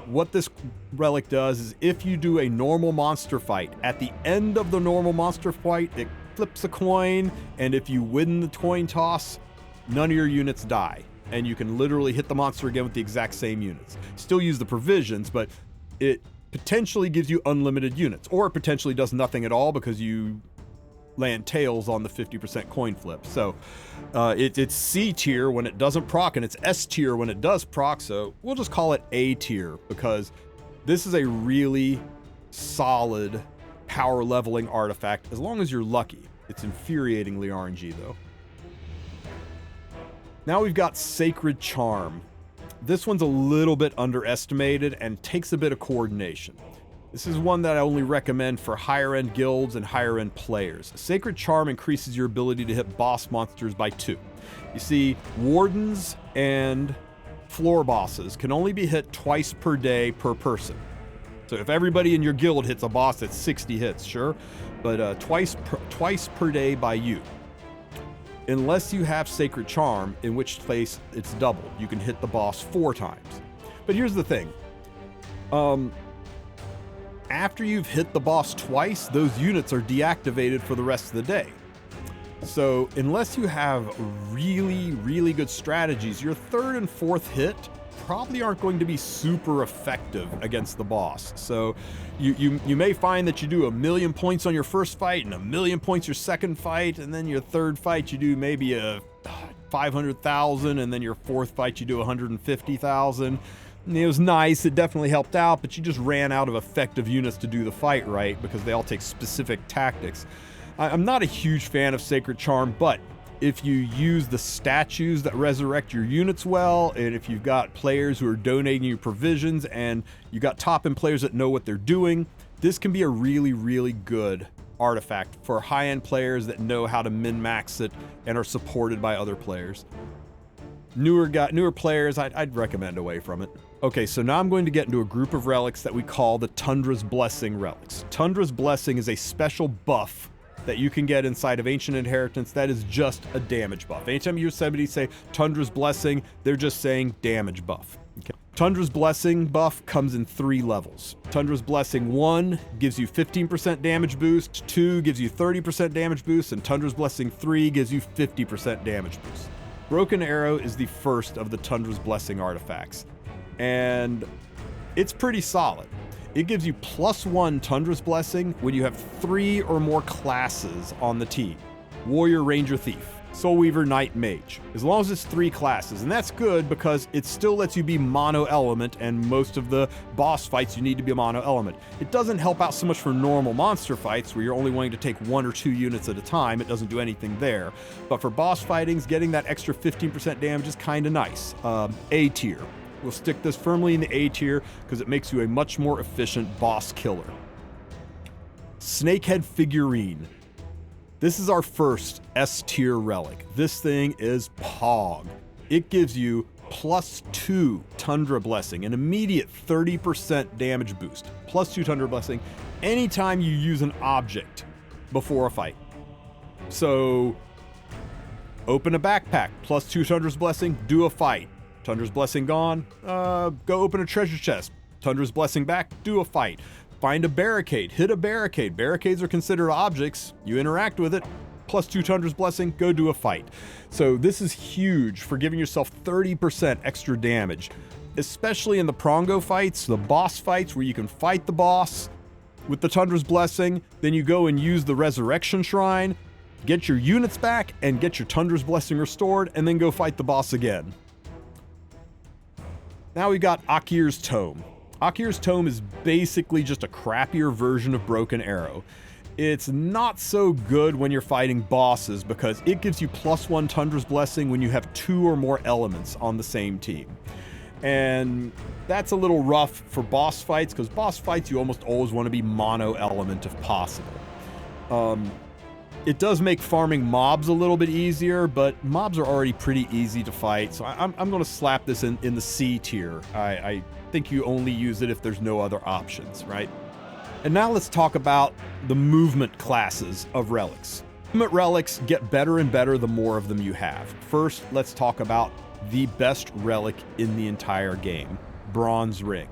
What this relic does is if you do a normal monster fight, at the end of the normal monster fight, it flips a coin, and if you win the coin toss, none of your units die. And you can literally hit the monster again with the exact same units. Still use the provisions, but it potentially gives you unlimited units. Or it potentially does nothing at all because you land tails on the 50% coin flip. So it's C tier when it doesn't proc, and it's S tier when it does proc, so we'll just call it A tier because this is a really solid power leveling artifact as long as you're lucky. It's infuriatingly RNG though. Now we've got Sacred Charm. This one's a little bit underestimated and takes a bit of coordination. This is one that I only recommend for higher end guilds and higher end players. Sacred Charm increases your ability to hit boss monsters by 2. You see, wardens and floor bosses can only be hit twice per day per person. So if everybody in your guild hits a boss, that's 60 hits, sure, but twice per day by you. Unless you have Sacred Charm, in which case it's double. You can hit the boss 4 times. But here's the thing. After you've hit the boss twice, those units are deactivated for the rest of the day. So unless you have really, really good strategies, your 3rd and 4th hit probably aren't going to be super effective against the boss. So you may find that you do 1,000,000 points on your first fight and 1,000,000 points your second fight, and then your third fight you do maybe a 500,000, and then your fourth fight you do 150,000. It was nice, it definitely helped out, but you just ran out of effective units to do the fight right because they all take specific tactics. I'm not a huge fan of Sacred Charm, but if you use the statues that resurrect your units well, and if you've got players who are donating you provisions and you got top-end players that know what they're doing, this can be a really, really good artifact for high-end players that know how to min-max it and are supported by other players. Newer players, I'd recommend away from it. Okay, so now I'm going to get into a group of relics that we call the Tundra's Blessing relics. Tundra's Blessing is a special buff that you can get inside of Ancient Inheritance that is just a damage buff. Anytime you hear somebody say Tundra's Blessing, they're just saying damage buff. Okay. Tundra's Blessing buff comes in 3 levels. Tundra's Blessing 1 gives you 15% damage boost, 2 gives you 30% damage boost, and Tundra's Blessing 3 gives you 50% damage boost. Broken Arrow is the first of the Tundra's Blessing artifacts, and it's pretty solid. It gives you +1 Tundra's Blessing when you have 3 or more classes on the team. Warrior, Ranger, Thief, Soul Weaver, Knight, Mage. As long as it's 3 classes, and that's good because it still lets you be mono element, and most of the boss fights you need to be a mono element. It doesn't help out so much for normal monster fights where you're only wanting to take 1 or 2 units at a time. It doesn't do anything there. But for boss fightings, getting that extra 15% damage is kind of nice. A tier. We'll stick this firmly in the A tier because it makes you a much more efficient boss killer. Snakehead Figurine. This is our first S tier relic. This thing is Pog. It gives you +2 Tundra Blessing, an immediate 30% damage boost. +2 Tundra Blessing anytime you use an object before a fight. So, open a backpack, +2 Tundra's Blessing, do a fight. Tundra's Blessing gone, go open a treasure chest. Tundra's Blessing back, do a fight. Find a barricade, hit a barricade. Barricades are considered objects. You interact with it, +2 Tundra's Blessing, go do a fight. So this is huge for giving yourself 30% extra damage, especially in the Prongo fights, the boss fights where you can fight the boss with the Tundra's Blessing, then you go and use the Resurrection Shrine, get your units back, and get your Tundra's Blessing restored, and then go fight the boss again. Now we got Akir's Tome. Akir's Tome is basically just a crappier version of Broken Arrow. It's not so good when you're fighting bosses because it gives you +1 Tundra's Blessing when you have 2 or more elements on the same team. And that's a little rough for boss fights because boss fights you almost always want to be mono element if possible. It does make farming mobs a little bit easier, but mobs are already pretty easy to fight, so I'm going to slap this in the C tier. I think you only use it if there's no other options, right? And now let's talk about the movement classes of relics. Movement relics get better and better the more of them you have. First, let's talk about the best relic in the entire game, Bronze Ring.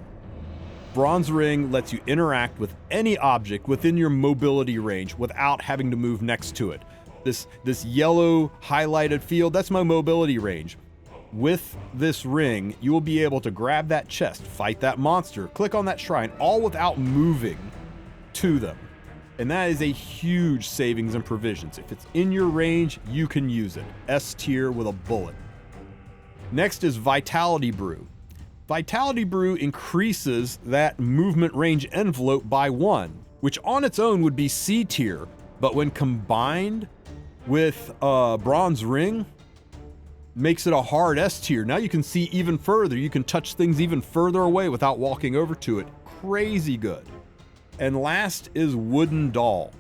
Bronze Ring lets you interact with any object within your mobility range without having to move next to it. This yellow highlighted field, that's my mobility range. With this ring, you will be able to grab that chest, fight that monster, click on that shrine, all without moving to them. And that is a huge savings in provisions. If it's in your range, you can use it. S tier with a bullet. Next is Vitality Brew. Vitality Brew increases that movement range envelope by 1, which on its own would be C tier, but when combined with Bronze Ring, makes it a hard S tier. Now you can see even further. You can touch things even further away without walking over to it. Crazy good. And last is Wooden Doll.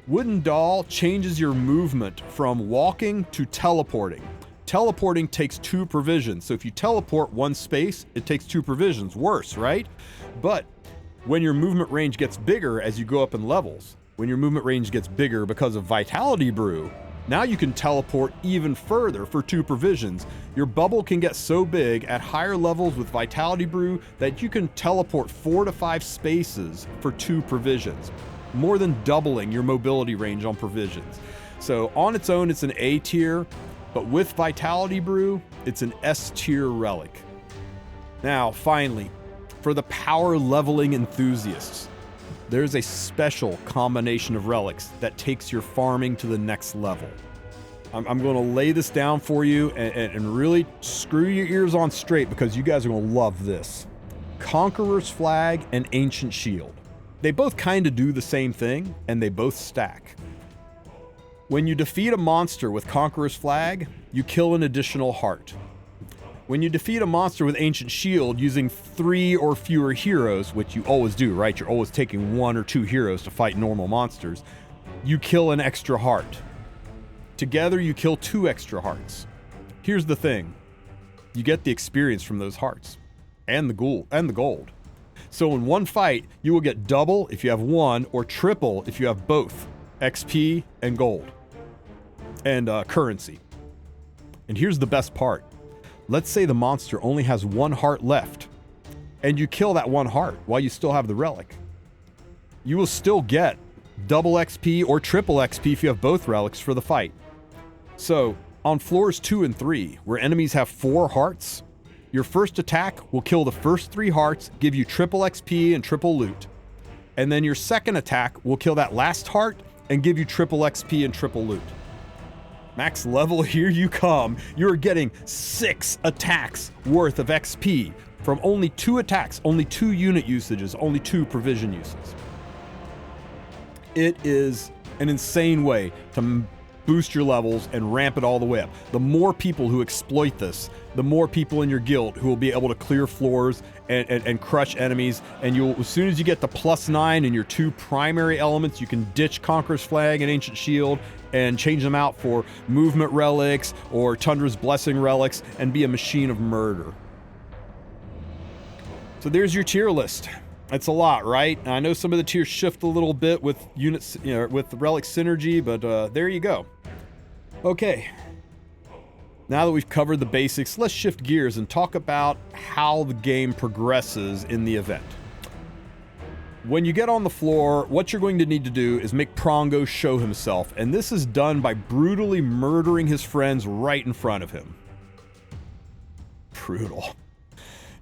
Wooden Doll changes your movement from walking to teleporting. Teleporting takes 2 provisions, so if you teleport 1 space, it takes 2 provisions. Worse, right? But when your movement range gets bigger as you go up in levels, when your movement range gets bigger because of Vitality Brew, now you can teleport even further for 2 provisions. Your bubble can get so big at higher levels with Vitality Brew that you can teleport 4 to 5 spaces for 2 provisions, more than doubling your mobility range on provisions. So on its own, it's an A tier, but with Vitality Brew, it's an S tier relic. Now, finally, for the power leveling enthusiasts, there's a special combination of relics that takes your farming to the next level. I'm going to lay this down for you and really screw your ears on straight because you guys are going to love this. Conqueror's Flag and Ancient Shield. They both kind of do the same thing, and they both stack. When you defeat a monster with Conqueror's Flag, you kill an additional heart. When you defeat a monster with Ancient Shield using 3 or fewer heroes, which you always do, right? You're always taking 1 or 2 heroes to fight normal monsters. You kill an extra heart. Together, you kill 2 extra hearts. Here's the thing. You get the experience from those hearts. And the gold. So in one fight, you will get double if you have 1, or triple if you have both XP and gold. And currency. And here's the best part. Let's say the monster only has 1 heart left, and you kill that 1 heart while you still have the relic. You will still get double XP or triple XP if you have both relics for the fight. So, on floors 2 and 3, where enemies have 4 hearts, your first attack will kill the first 3 hearts, give you triple XP and triple loot. And then your second attack will kill that last heart and give you triple XP and triple loot. Max level, here you come. You're getting 6 attacks worth of XP from only 2 attacks, only 2 unit usages, only 2 provision uses. It is an insane way to boost your levels and ramp it all the way up. The more people who exploit this, the more people in your guild who will be able to clear floors and crush enemies. And you'll, as soon as you get to +9 in your 2 primary elements, you can ditch Conqueror's Flag and Ancient Shield and change them out for Movement Relics or Tundra's Blessing Relics and be a machine of murder. So there's your tier list. That's a lot, right? I know some of the tiers shift a little bit with units, with the Relic synergy, but there you go. Okay. Now that we've covered the basics, let's shift gears and talk about how the game progresses in the event. When you get on the floor, what you're going to need to do is make Prongo show himself, and this is done by brutally murdering his friends right in front of him. Brutal.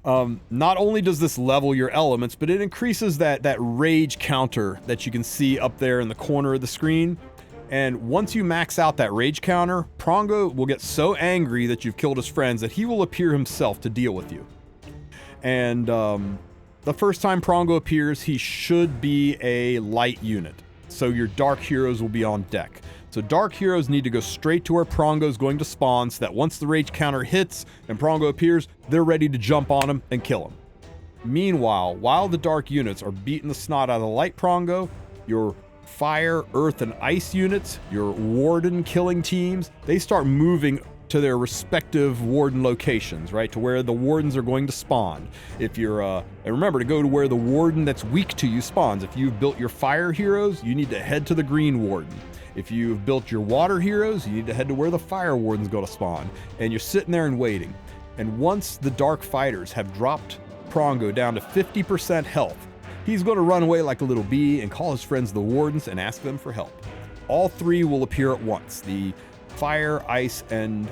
Not only does this level your elements, but it increases that rage counter that you can see up there in the corner of the screen. And once you max out that rage counter, Prongo will get so angry that you've killed his friends that he will appear himself to deal with you. And the first time Prongo appears, he should be a light unit. So your dark heroes will be on deck. So dark heroes need to go straight to where Prongo is going to spawn so that once the rage counter hits and Prongo appears, they're ready to jump on him and kill him. Meanwhile, while the dark units are beating the snot out of the light Prongo, your fire, earth, and ice units, your warden killing teams, they start moving to their respective warden locations, right? To where the wardens are going to spawn. If you're, and remember to go to where the warden that's weak to you spawns. If you've built your fire heroes, you need to head to the green warden. If you've built your water heroes, you need to head to where the fire wardens go to spawn. And you're sitting there and waiting. And once the dark fighters have dropped Prongo down to 50% health, he's going to run away like a little bee and call his friends the wardens and ask them for help. All 3 will appear at once. The fire, ice, and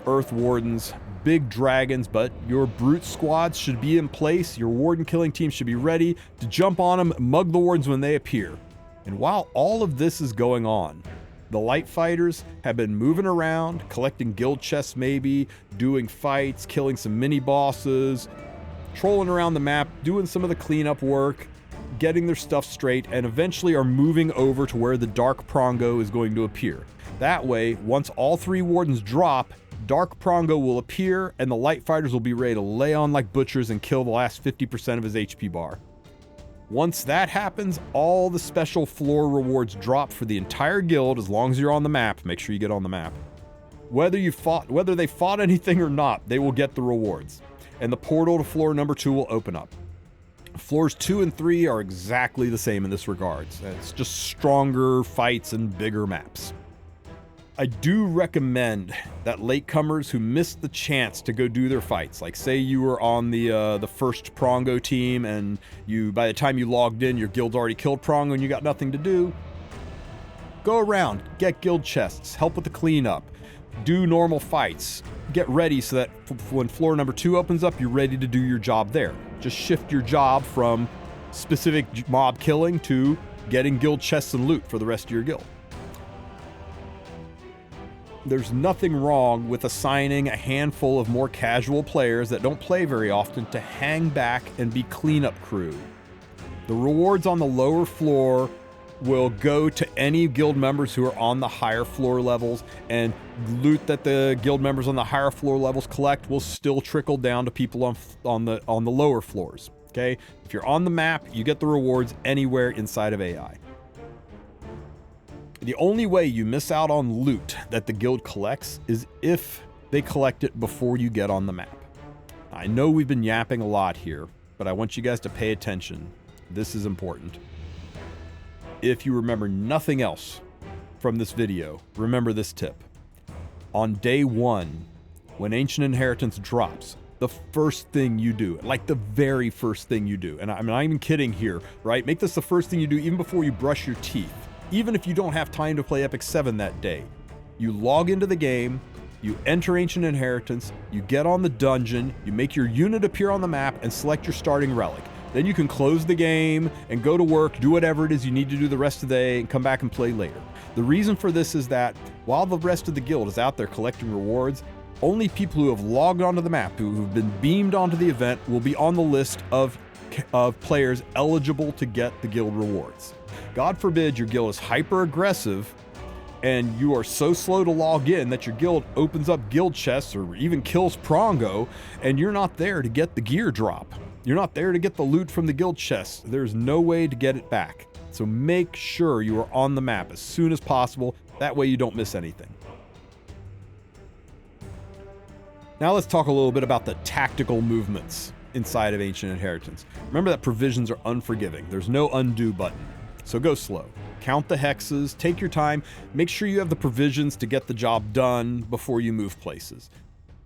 earth wardens, big dragons, but your brute squads should be in place. Your warden killing team should be ready to jump on them, mug the wardens when they appear. And while all of this is going on, the light fighters have been moving around, collecting guild chests maybe, doing fights, killing some mini bosses, trolling around the map, doing some of the cleanup work, getting their stuff straight, and eventually are moving over to where the dark Prongo is going to appear. That way, once all 3 wardens drop, dark Prongo will appear and the light fighters will be ready to lay on like butchers and kill the last 50% of his HP bar. Once that happens, all the special floor rewards drop for the entire guild as long as you're on the map. Make sure you get on the map. Whether they fought anything or not, they will get the rewards. And the portal to floor number 2 will open up. Floors 2 and 3 are exactly the same in this regard. It's just stronger fights and bigger maps. I do recommend that latecomers who missed the chance to go do their fights, like say you were on the first Prongo team and by the time you logged in, your guild's already killed Prongo and you got nothing to do, go around, get guild chests, help with the cleanup, do normal fights, get ready so that when floor number 2 opens up, you're ready to do your job there. Just shift your job from specific mob killing, 2, getting guild chests and loot for the rest of your guild. there's nothing wrong with assigning a handful of more casual players that don't play very often to hang back and be cleanup crew. The rewards on the lower floor will go to any guild members who are on the higher floor levels, and loot that the guild members on the higher floor levels collect will still trickle down to people on the lower floors. Okay, if you're on the map, you get the rewards anywhere inside of AI. The only way you miss out on loot that the guild collects is if they collect it before you get on the map. I know we've been yapping a lot here, but I want you guys to pay attention. This is important. If you remember nothing else from this video, remember this tip. On day 1, when Ancient Inheritance drops, the first thing you do, like the very first thing you do, and I'm not even kidding here, right? Make this the first thing you do even before you brush your teeth. Even if you don't have time to play Epic 7 that day. You log into the game, you enter Ancient Inheritance, you get on the dungeon, you make your unit appear on the map, and select your starting relic. Then you can close the game and go to work, do whatever it is you need to do the rest of the day, and come back and play later. The reason for this is that while the rest of the guild is out there collecting rewards, only people who have logged onto the map, who've been beamed onto the event, will be on the list of players eligible to get the guild rewards. God forbid your guild is hyper aggressive and you are so slow to log in that your guild opens up guild chests or even kills Prongo, and you're not there to get the gear drop. You're not there to get the loot from the guild chests. There's no way to get it back. So make sure you are on the map as soon as possible. That way you don't miss anything. Now let's talk a little bit about the tactical movements inside of Ancient Inheritance. Remember that provisions are unforgiving. There's no undo button. So go slow. Count the hexes, take your time, make sure you have the provisions to get the job done before you move places.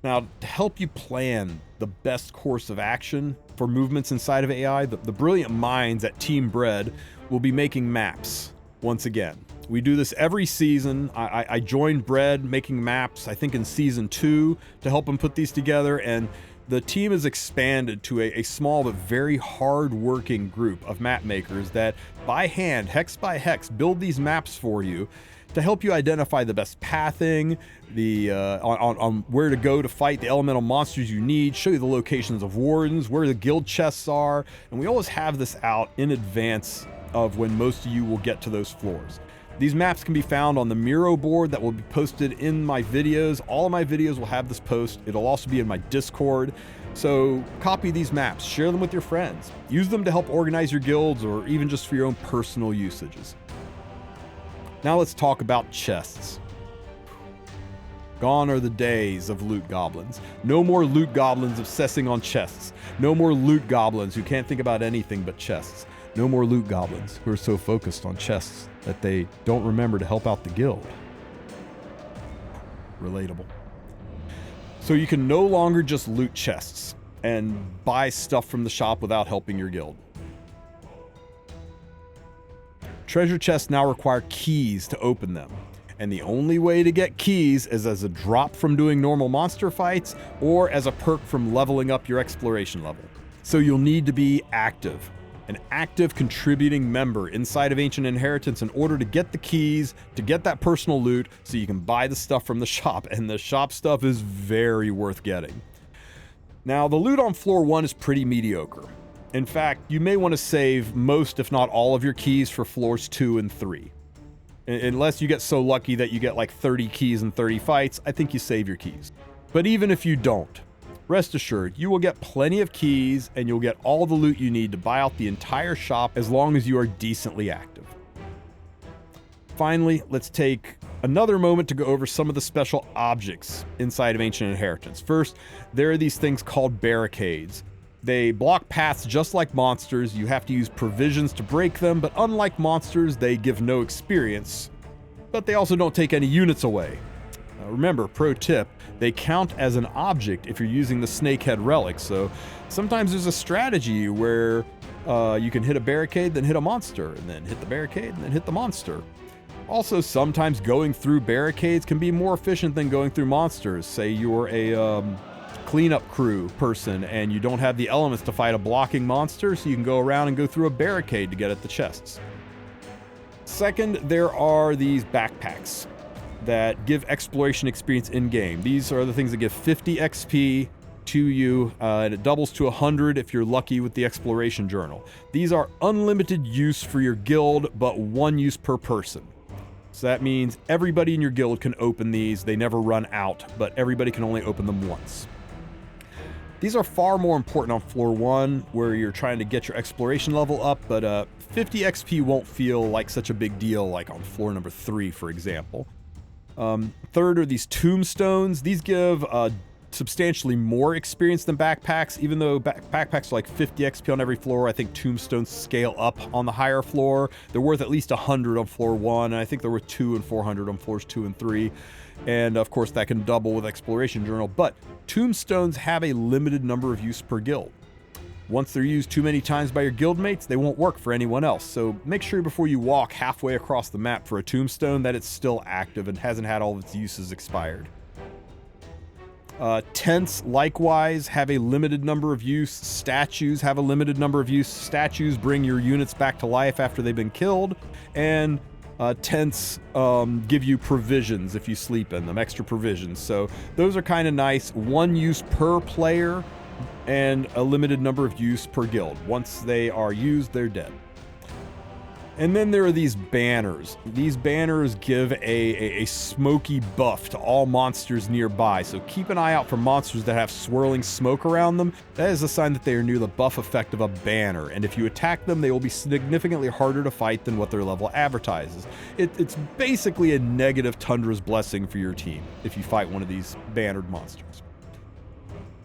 Now, to help you plan the best course of action for movements inside of AI, the brilliant minds at Team Bread will be making maps once again. We do this every season. I joined Bread making maps, I think in season 2, to help them put these together, and the team has expanded to a small but very hard-working group of map makers that, by hand, hex by hex, build these maps for you to help you identify the best pathing, on where to go to fight the elemental monsters you need, show you the locations of wardens, where the guild chests are, and we always have this out in advance of when most of you will get to those floors. These maps can be found on the Miro board that will be posted in my videos. All of my videos will have this post. It'll also be in my Discord. So copy these maps, share them with your friends. Use them to help organize your guilds or even just for your own personal usages. Now let's talk about chests. Gone are the days of loot goblins. No more loot goblins obsessing on chests. No more loot goblins who can't think about anything but chests. No more loot goblins who are so focused on chests that they don't remember to help out the guild. Relatable. So you can no longer just loot chests and buy stuff from the shop without helping your guild. Treasure chests now require keys to open them. And the only way to get keys is as a drop from doing normal monster fights or as a perk from leveling up your exploration level. So you'll need to be active. An active contributing member inside of Ancient Inheritance in order to get the keys, to get that personal loot, so you can buy the stuff from the shop, and the shop stuff is very worth getting. Now, the loot on floor 1 is pretty mediocre. In fact, you may want to save most, if not all, of your keys for floors 2 and 3. Unless you get so lucky that you get like 30 keys in 30 fights, I think you save your keys. But even if you don't, rest assured, you will get plenty of keys and you'll get all the loot you need to buy out the entire shop as long as you are decently active. Finally, let's take another moment to go over some of the special objects inside of Ancient Inheritance. First, there are these things called barricades. They block paths just like monsters. You have to use provisions to break them, but unlike monsters, they give no experience. But they also don't take any units away. Remember, pro tip, they count as an object if you're using the snakehead relic, so sometimes there's a strategy where you can hit a barricade, then hit a monster, and then hit the barricade, and then hit the monster. Also, sometimes going through barricades can be more efficient than going through monsters. Say you're a cleanup crew person and you don't have the elements to fight a blocking monster, so you can go around and go through a barricade to get at the chests. Second, there are these backpacks. that give exploration experience in-game. These are the things that give 50 XP to you, and it doubles to 100 if you're lucky with the exploration journal. These are unlimited use for your guild, but 1 use per person. So that means everybody in your guild can open these. They never run out, but everybody can only open them once. These are far more important on floor 1, where you're trying to get your exploration level up, but 50 XP won't feel like such a big deal like on floor number 3, for example. Third are these tombstones. These give substantially more experience than backpacks. Even though backpacks are like 50 XP on every floor, I think tombstones scale up on the higher floor. They're worth at least 100 on floor 1, and I think they're worth 2 and 400 on floors 2 and 3. And of course that can double with exploration journal, but tombstones have a limited number of use per guild. Once they're used too many times by your guildmates, they won't work for anyone else. So make sure before you walk halfway across the map for a tombstone that it's still active and hasn't had all of its uses expired. Tents likewise have a limited number of use. Statues have a limited number of use. Statues bring your units back to life after they've been killed, and tents give you provisions if you sleep in them, extra provisions. So those are kind of nice. 1 use per player and a limited number of use per guild. Once they are used, they're dead. And then there are these banners. These banners give a smoky buff to all monsters nearby. So keep an eye out for monsters that have swirling smoke around them. That is a sign that they are near the buff effect of a banner. And if you attack them, they will be significantly harder to fight than what their level advertises. It's basically a negative Tundra's blessing for your team if you fight one of these bannered monsters.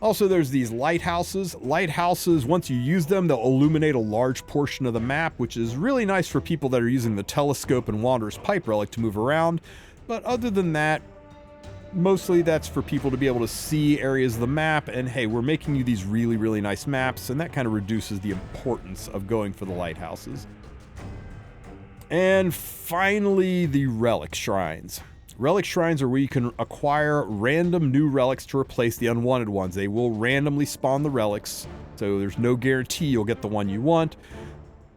Also, there's these lighthouses. Lighthouses, once you use them, they'll illuminate a large portion of the map, which is really nice for people that are using the telescope and Wanderer's Pipe Relic to move around. But other than that, mostly that's for people to be able to see areas of the map. And hey, we're making you these really, really nice maps, and that kind of reduces the importance of going for the lighthouses. And finally, the Relic Shrines. Relic Shrines are where you can acquire random new relics to replace the unwanted ones. They will randomly spawn the relics, so there's no guarantee you'll get the one you want.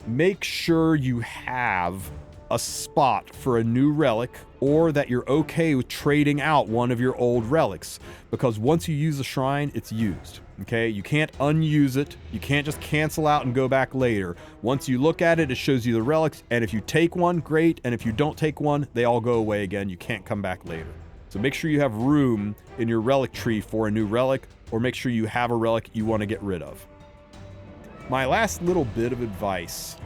Make sure you have a spot for a new relic, or that you're okay with trading out one of your old relics, because once you use a shrine, it's used. Okay, you can't unuse it. You can't just cancel out and go back later. Once you look at it, it shows you the relics, and if you take one, great, and if you don't take one, they all go away again. You can't come back later. So make sure you have room in your relic tree for a new relic, or make sure you have a relic you want to get rid of. My last little bit of advice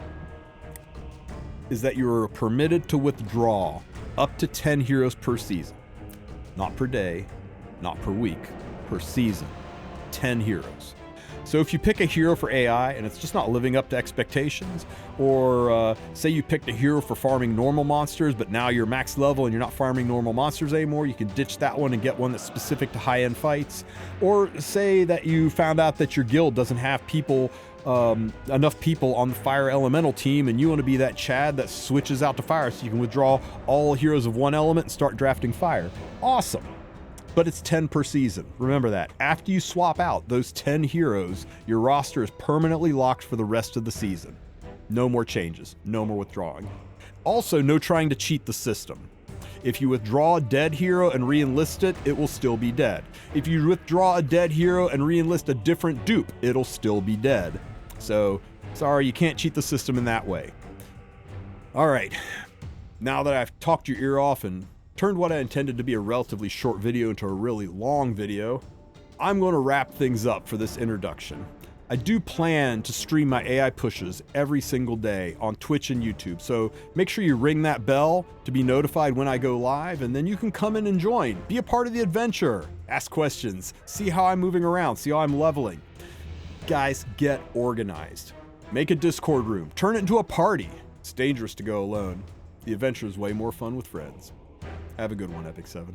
is that you are permitted to withdraw up to 10 heroes per season. Not per day, not per week, per season. 10 heroes. So if you pick a hero for AI and it's just not living up to expectations, or say you picked a hero for farming normal monsters, but now you're max level and you're not farming normal monsters anymore, you can ditch that one and get one that's specific to high-end fights. Or say that you found out that your guild doesn't have people, enough people on the fire elemental team, and you want to be that Chad that switches out to fire so you can withdraw all heroes of one element and start drafting fire. Awesome. But it's 10 per season. Remember that. After you swap out those 10 heroes, your roster is permanently locked for the rest of the season. No more changes. No more withdrawing. Also, no trying to cheat the system. If you withdraw a dead hero and re-enlist it, it will still be dead. If you withdraw a dead hero and re-enlist a different dupe, it'll still be dead. So, sorry, you can't cheat the system in that way. All right. Now that I've talked your ear off and turned what I intended to be a relatively short video into a really long video, I'm going to wrap things up for this introduction. I do plan to stream my AI pushes every single day on Twitch and YouTube, so make sure you ring that bell to be notified when I go live, and then you can come in and join. Be a part of the adventure. Ask questions. See how I'm moving around. See how I'm leveling. Guys, get organized. Make a Discord room. Turn it into a party. It's dangerous to go alone. The adventure is way more fun with friends. Have a good one, Epic 7.